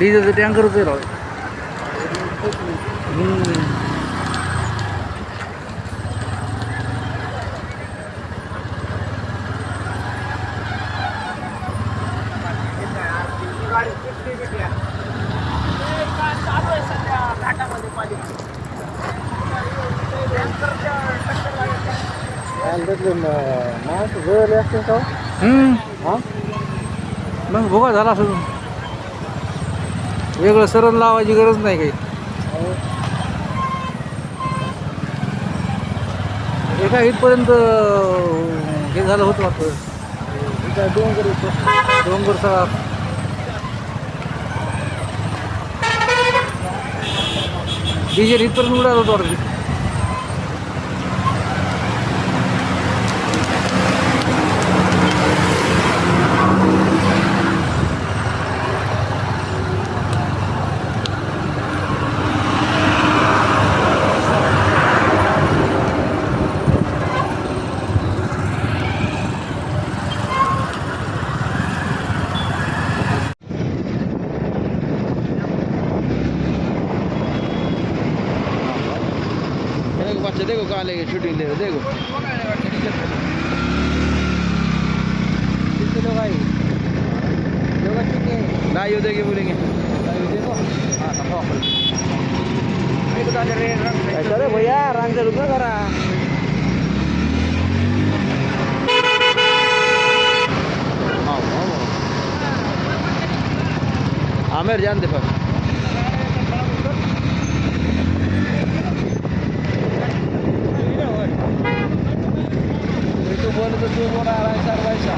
डिझेलचं टँकरच आहे राव. मग भोगा झाला असं वेगळं सरण लावायची गरज नाही काही. एका इथपर्यंत हे झालं होतं वाटतं. डोंगर सगळा डिझेल इथपर्यंत उडाल होतं वाटतं. देखो कहाँ लेके शूटिंग ले रहे देखो कितने लोग आए लोग ना यो देखे बोलेंगे अरे भैया रंग से रुका करा आमिर जान दे पर बोल तो तू बोला सर वैसा